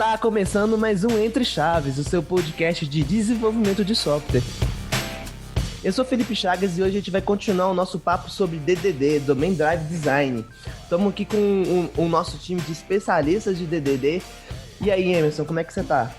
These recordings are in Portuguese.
Está começando mais um Entre Chaves, o seu podcast de desenvolvimento de software. Eu sou Felipe Chagas e hoje a gente vai continuar o nosso papo sobre DDD, Domain Drive Design. Estamos aqui com o nosso time de especialistas de DDD. E aí, Emerson, como é que você tá?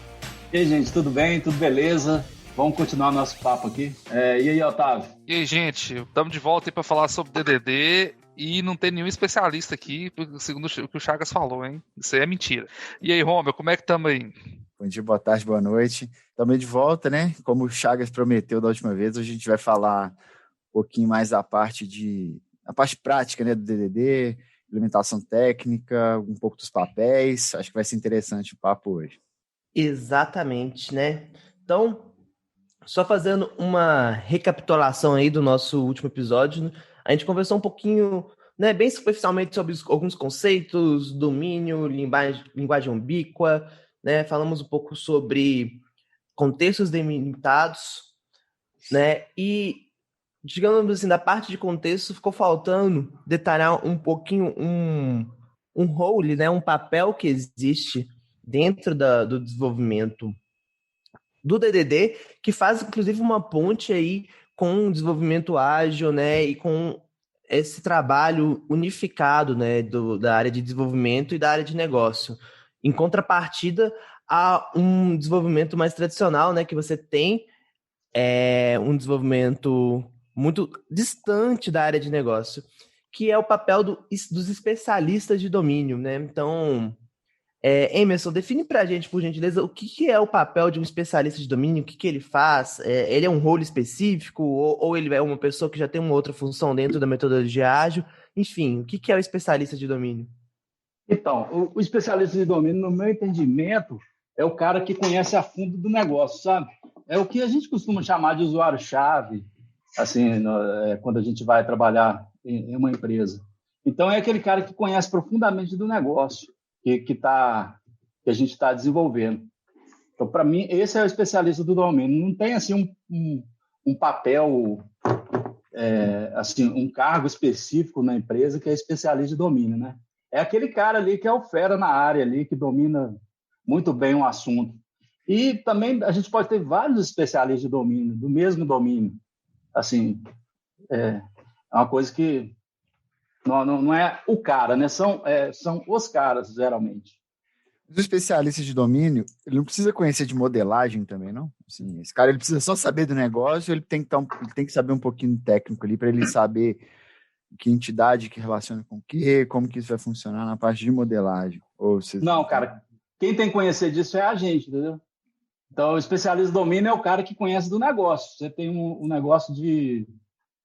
E aí, gente, tudo bem? Tudo beleza? Vamos continuar nosso papo aqui. E aí, Otávio? E aí, gente, estamos de volta aí para falar sobre DDD e não tem nenhum especialista aqui, segundo o que o Chagas falou, hein? Isso aí é mentira. E aí, Romeu, como é que estamos aí? Bom dia, boa tarde, boa noite. Estamos de volta, né? Como o Chagas prometeu da última vez, hoje a gente vai falar um pouquinho mais da parte prática, né, do DDD, implementação técnica, um pouco dos papéis. Acho que vai ser interessante o papo hoje. Exatamente, né? Então, só fazendo uma recapitulação aí do nosso último episódio, a gente conversou um pouquinho, né, bem superficialmente sobre alguns conceitos, domínio, linguagem ubíqua, né? Falamos um pouco sobre contextos delimitados, né? E, digamos assim, da parte de contexto ficou faltando detalhar um pouquinho um role, né? Um papel que existe dentro do desenvolvimento do DDD, que faz, inclusive, uma ponte aí com o desenvolvimento ágil, né? E com esse trabalho unificado, né? Da área de desenvolvimento e da área de negócio. Em contrapartida a um desenvolvimento mais tradicional, né? Que você tem um desenvolvimento muito distante da área de negócio, que é o papel dos especialistas de domínio, né? Então, Emerson, define pra gente, por gentileza, o que é o papel de um especialista de domínio, o que ele faz? Ele é um role específico ou ele é uma pessoa que já tem uma outra função dentro da metodologia ágil? Enfim, o que é o especialista de domínio? Então, o especialista de domínio, no meu entendimento, é o cara que conhece a fundo do negócio, sabe? É o que a gente costuma chamar de usuário-chave, assim, quando a gente vai trabalhar em uma empresa. Então, é aquele cara que conhece profundamente do negócio que a gente está desenvolvendo. Então, para mim, esse é o especialista do domínio. Não tem assim um papel, assim, um cargo específico na empresa que é especialista de domínio, né? É aquele cara ali que é o fera na área ali, que domina muito bem o assunto. E também a gente pode ter vários especialistas de domínio, do mesmo domínio. Assim, é uma coisa que não é o cara, né? São os caras, geralmente. Os especialistas de domínio, ele não precisa conhecer de modelagem também, não? Assim, esse cara ele precisa só saber do negócio, ele tem que saber um pouquinho técnico ali para ele saber que entidade que relaciona com o quê, como que isso vai funcionar na parte de modelagem. Não, cara, quem tem que conhecer disso é a gente, entendeu? Então, o especialista de domínio é o cara que conhece do negócio. Você tem um negócio de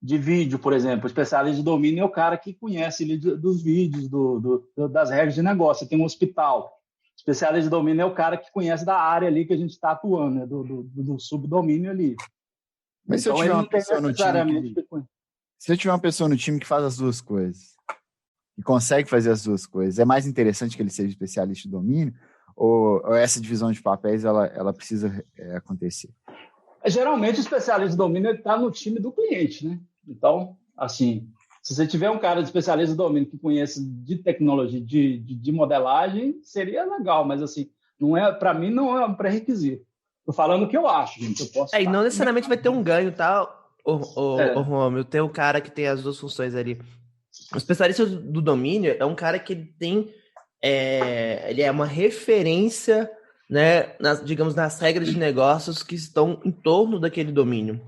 vídeo, por exemplo. O especialista de domínio é o cara que conhece ali dos vídeos, das regras de negócio. Você tem um hospital. O especialista de domínio é o cara que conhece da área ali que a gente está atuando, né? do subdomínio ali. Mas então, se eu tiver uma pessoa no time que faz as duas coisas, e consegue fazer as duas coisas, é mais interessante que ele seja especialista de domínio ou essa divisão de papéis ela precisa acontecer? Geralmente, o especialista de domínio está no time do cliente, né? Então, assim, se você tiver um cara de especialista de domínio que conhece de tecnologia, de modelagem, seria legal, mas, assim, para mim, não é um pré-requisito. Estou falando o que eu acho, gente. Eu posso e não necessariamente vai ter um ganho, tá, Romeu? Tem um cara que tem as duas funções ali. O especialista do domínio é um cara que ele é uma referência, né, digamos, nas regras de negócios que estão em torno daquele domínio.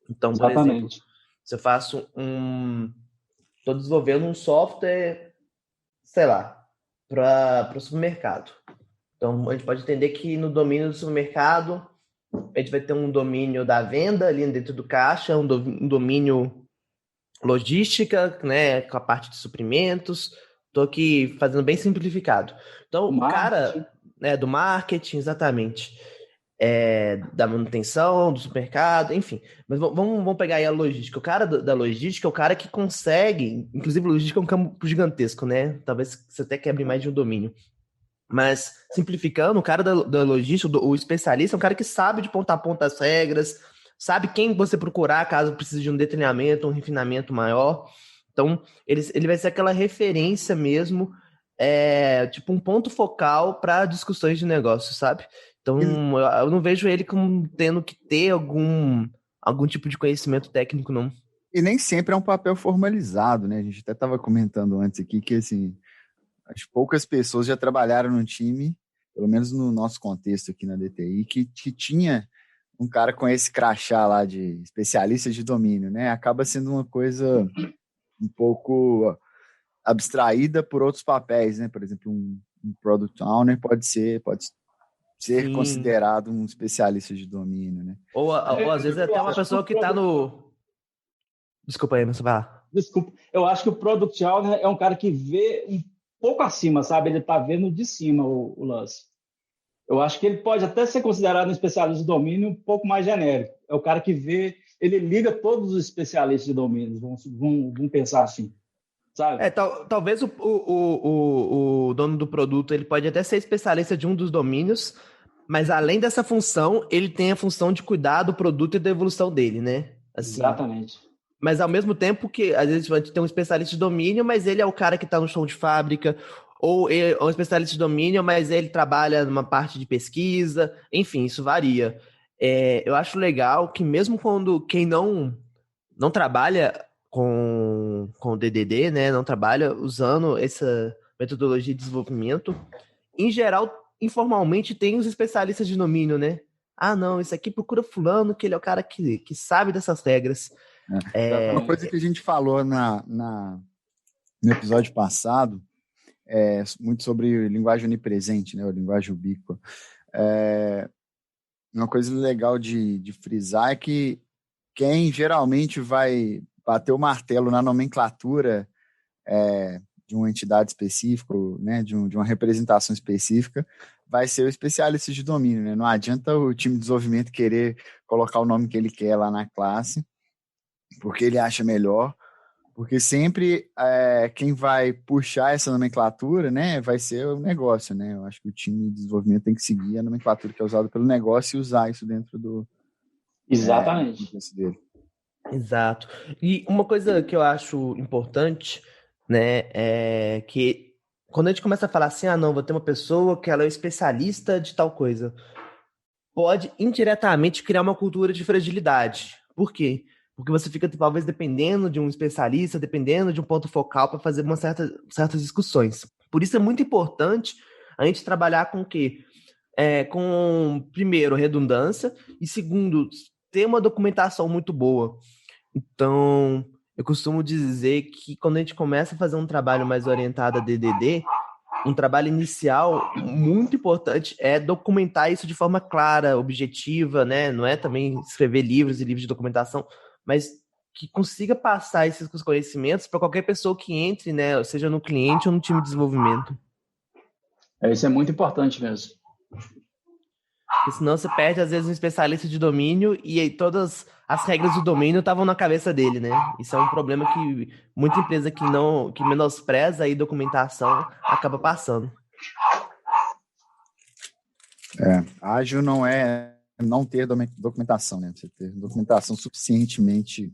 Então, por exemplo, se eu faço estou desenvolvendo um software, sei lá, para o supermercado. Então, a gente pode entender que no domínio do supermercado, a gente vai ter um domínio da venda ali dentro do caixa, um domínio logística, né, com a parte de suprimentos. Estou aqui fazendo bem simplificado. Então, o cara, né, do marketing, exatamente, da manutenção, do supermercado, enfim. Mas vamos pegar aí a logística. O cara da logística é o cara que consegue, inclusive logística é um campo gigantesco, né? Talvez você até quebre mais de um domínio. Mas, simplificando, o cara da logística, o especialista, é um cara que sabe de ponta a ponta as regras, sabe quem você procurar caso precise de um detalhamento, um refinamento maior. Então, ele vai ser aquela referência mesmo tipo um ponto focal para discussões de negócio, sabe? Então, eu não vejo ele como tendo que ter algum tipo de conhecimento técnico, não. E nem sempre é um papel formalizado, né? A gente até estava comentando antes aqui que, assim, as poucas pessoas já trabalharam num time, pelo menos no nosso contexto aqui na DTI, que tinha um cara com esse crachá lá de especialista de domínio, né? Acaba sendo uma coisa um pouco abstraída por outros papéis, né? Por exemplo, um Product Owner pode ser Sim. considerado um especialista de domínio, né? Ou às vezes até uma pessoa que está no... Desculpa aí, mas vai lá. Desculpa, eu acho que o Product Owner é um cara que vê um pouco acima, sabe? Ele está vendo de cima o lance. Eu acho que ele pode até ser considerado um especialista de domínio um pouco mais genérico. É o cara que vê, ele liga todos os especialistas de domínio, vamos pensar assim, sabe? Talvez o dono do produto ele pode até ser especialista de um dos domínios, mas além dessa função, ele tem a função de cuidar do produto e da evolução dele, né? Assim, exatamente. Mas ao mesmo tempo que, às vezes, a gente tem um especialista de domínio, mas ele é o cara que está no chão de fábrica, ou é um especialista de domínio, mas ele trabalha numa parte de pesquisa, enfim, isso varia. Eu acho legal que mesmo quando quem não trabalha com o DDD, né, não trabalha usando essa metodologia de desenvolvimento, em geral, informalmente, tem os especialistas de domínio, né? Ah, não, isso aqui procura fulano, que ele é o cara que sabe dessas regras. Uma coisa que a gente falou no episódio passado muito sobre linguagem onipresente, né, ou linguagem ubíqua. Uma coisa legal de frisar é que quem geralmente vai bater o martelo na nomenclatura de uma entidade específica, né, de uma representação específica, vai ser o especialista de domínio, né? Não adianta o time de desenvolvimento querer colocar o nome que ele quer lá na classe, porque ele acha melhor, porque sempre quem vai puxar essa nomenclatura, né, vai ser o negócio, né? Eu acho que o time de desenvolvimento tem que seguir a nomenclatura que é usada pelo negócio e usar isso dentro do exatamente dele. Exato. E uma coisa que eu acho importante, né, é que quando a gente começa a falar assim, não, vou ter uma pessoa que ela é especialista de tal coisa, pode indiretamente criar uma cultura de fragilidade. Por quê? Porque você fica talvez dependendo de um especialista, dependendo de um ponto focal para fazer certas discussões. Por isso é muito importante a gente trabalhar com o quê? Com, primeiro, redundância e, segundo, ter uma documentação muito boa. Então, eu costumo dizer que quando a gente começa a fazer um trabalho mais orientado a DDD, um trabalho inicial muito importante é documentar isso de forma clara, objetiva, né? Não é também escrever livros e livros de documentação, mas que consiga passar esses conhecimentos para qualquer pessoa que entre, né? Seja no cliente ou no time de desenvolvimento. Isso é muito importante mesmo. Porque senão você perde, às vezes, um especialista de domínio e aí todas as regras do domínio estavam na cabeça dele, né? Isso é um problema que muita empresa que menospreza a documentação acaba passando. Ágil não é não ter documentação, né? Você ter documentação suficientemente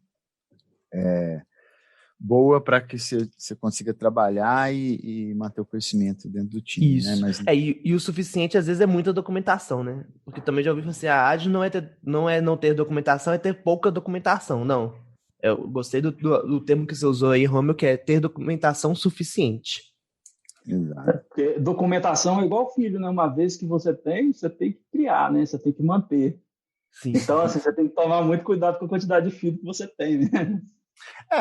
boa para que você consiga trabalhar e manter o conhecimento dentro do time. Isso. Né? Mas... E o suficiente, às vezes, é muita documentação, né? Porque também já ouvi falar assim, a ágil não é não ter documentação, é ter pouca documentação. Não. Eu gostei do termo que você usou aí, Romeu, que é ter documentação suficiente. Exato. Porque documentação é igual filho, né? Uma vez que você tem que criar, né? Você tem que manter. Sim. Então, assim, você tem que tomar muito cuidado com a quantidade de filho que você tem, né?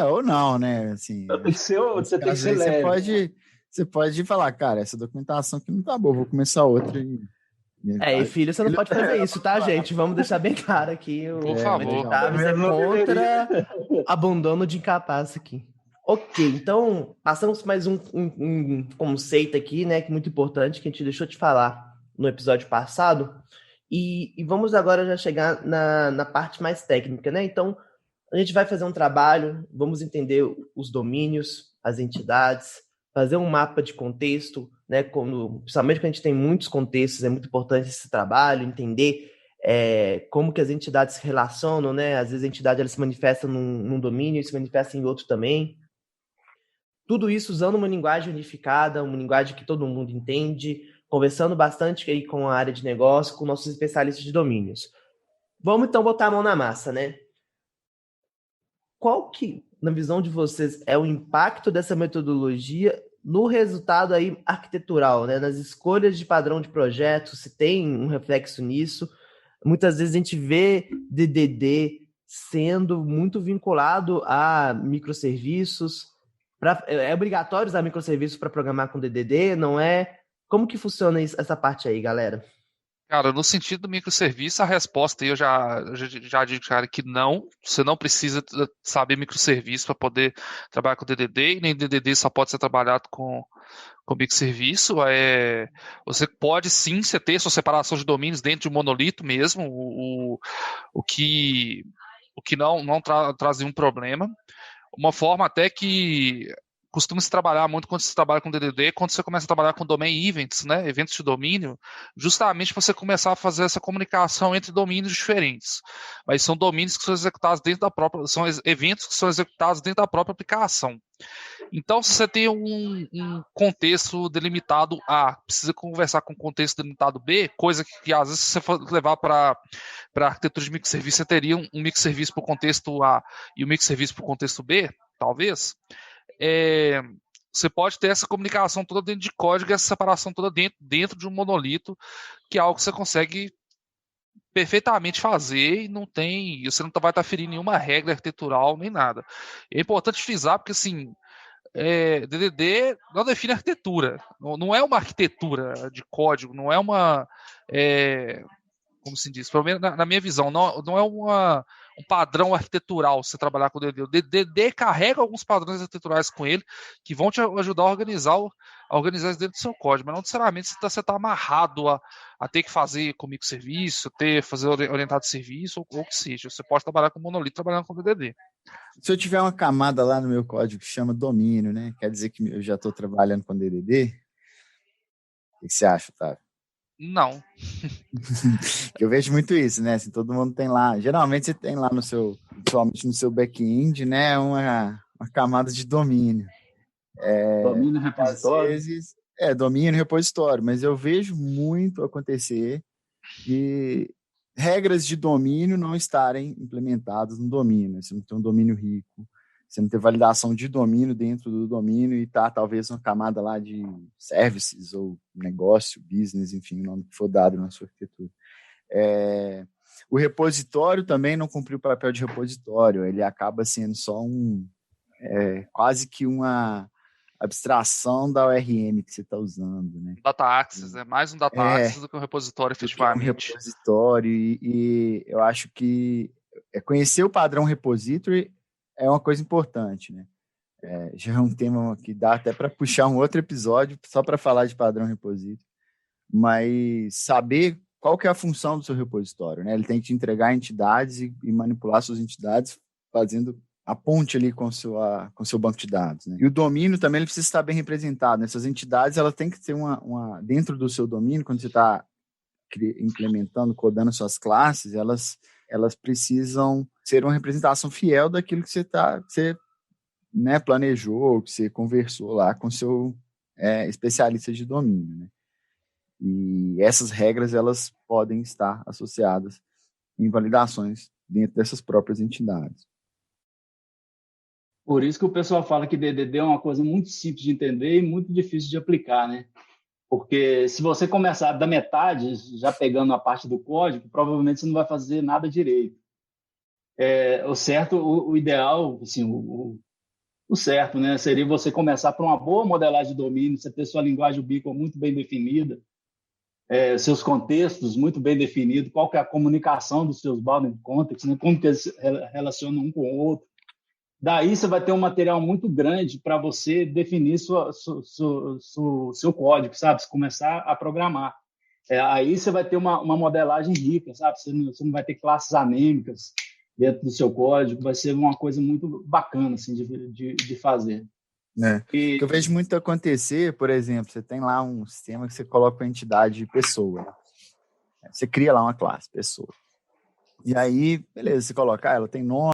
Ou não, né? Assim, você tem que ser leve. Você pode falar, cara, essa documentação aqui não tá boa, vou começar outra. E filho, você não pode fazer isso, tá, gente? Vamos deixar bem claro aqui. Por favor. Chaves é contra abandono de incapaz aqui. Ok, então passamos mais um conceito aqui, né, que é muito importante, que a gente deixou de falar no episódio passado, e vamos agora já chegar na parte mais técnica, né? Então, a gente vai fazer um trabalho, vamos entender os domínios, as entidades, fazer um mapa de contexto, né? Principalmente quando a gente tem muitos contextos, é muito importante esse trabalho, entender como que as entidades se relacionam, né? Às vezes a entidade ela se manifesta num domínio e se manifesta em outro também. Tudo isso usando uma linguagem unificada, uma linguagem que todo mundo entende, conversando bastante aí com a área de negócio, com nossos especialistas de domínios. Vamos então botar a mão na massa, né? Qual que, na visão de vocês, é o impacto dessa metodologia no resultado aí arquitetural, né? Nas escolhas de padrão de projeto, se tem um reflexo nisso? Muitas vezes a gente vê DDD sendo muito vinculado a microserviços. É obrigatório usar microserviços para programar com DDD, não é? Como que funciona essa parte aí, galera? Cara, no sentido do microserviço, a resposta aí eu já digo, cara, que não. Você não precisa saber microserviço para poder trabalhar com DDD, e nem DDD só pode ser trabalhado com microserviço. Você pode sim você ter sua separação de domínios dentro de um monolito mesmo, o que não traz nenhum problema. Uma forma até que costuma se trabalhar muito quando você trabalha com DDD, quando você começa a trabalhar com domain events, né, eventos de domínio, justamente para você começar a fazer essa comunicação entre domínios diferentes. Mas são domínios que são executados dentro da própria, são eventos que são executados dentro da própria aplicação. Então, se você tem um contexto delimitado A, precisa conversar com o contexto delimitado B, coisa que às vezes se você for levar para a arquitetura de microserviço, você teria um microserviço para o contexto A e um microserviço para o contexto B, talvez. Você pode ter essa comunicação toda dentro de código, essa separação toda dentro de um monolito, que é algo que você consegue perfeitamente fazer e você não vai estar ferindo nenhuma regra arquitetural nem nada. É importante frisar porque assim, DDD não define arquitetura, não é uma arquitetura de código, não é uma como se diz, pelo menos na minha visão, não é um padrão arquitetural você trabalhar com o DDD. O DDD carrega alguns padrões arquiteturais com ele que vão te ajudar a organizar isso dentro do seu código, mas não necessariamente você está amarrado a ter que fazer com microserviço, fazer orientado de serviço ou o que seja. Você pode trabalhar com monolito trabalhando com DDD. Se eu tiver uma camada lá no meu código que chama domínio, né? Quer dizer que eu já estou trabalhando com DDD? O que você acha, Otávio? Não. Eu vejo muito isso, né? Assim, todo mundo tem lá. Geralmente você tem lá principalmente no seu back-end, né? Uma camada de domínio. Domínio repositório. Às vezes, domínio repositório, mas eu vejo muito acontecer de regras de domínio não estarem implementadas no domínio. Você não tem um domínio rico, você não tem validação de domínio dentro do domínio e talvez uma camada lá de services ou negócio, business, enfim, o nome que for dado na sua arquitetura. O repositório também não cumpriu o papel de repositório, ele acaba sendo só quase que uma abstração da ORM que você está usando, né? Data Access, é mais um Data Access do que um repositório, efetivamente. Um repositório, e eu acho que conhecer o padrão repository é uma coisa importante, né? Já é um tema que dá até para puxar um outro episódio só para falar de padrão repository, mas saber qual que é a função do seu repositório, né? Ele tem que te entregar entidades e manipular suas entidades fazendo a ponte ali com o seu banco de dados, né? E o domínio também ele precisa estar bem representado. Essas entidades elas têm que ter dentro do seu domínio, quando você está implementando, codando suas classes, elas precisam ser uma representação fiel daquilo que você né, planejou, que você conversou lá com o seu especialista de domínio, né? E essas regras elas podem estar associadas em validações dentro dessas próprias entidades. Por isso que o pessoal fala que DDD é uma coisa muito simples de entender e muito difícil de aplicar, né? Porque se você começar da metade, já pegando a parte do código, provavelmente você não vai fazer nada direito. O certo, o ideal, assim, o certo, né, seria você começar por uma boa modelagem de domínio, você ter sua linguagem Beacon muito bem definida, seus contextos muito bem definidos, qual que é a comunicação dos seus bounding contexts, né, como que eles se relacionam um com o outro. Daí você vai ter um material muito grande para você definir seu código, sabe? Você começar a programar. Aí você vai ter uma modelagem rica, sabe? Você não vai ter classes anêmicas dentro do seu código. Vai ser uma coisa muito bacana assim, de fazer. O que eu vejo muito acontecer, por exemplo, você tem lá um sistema que você coloca a entidade pessoa. Você cria lá uma classe, pessoa. E aí, beleza, você coloca, ela tem nome,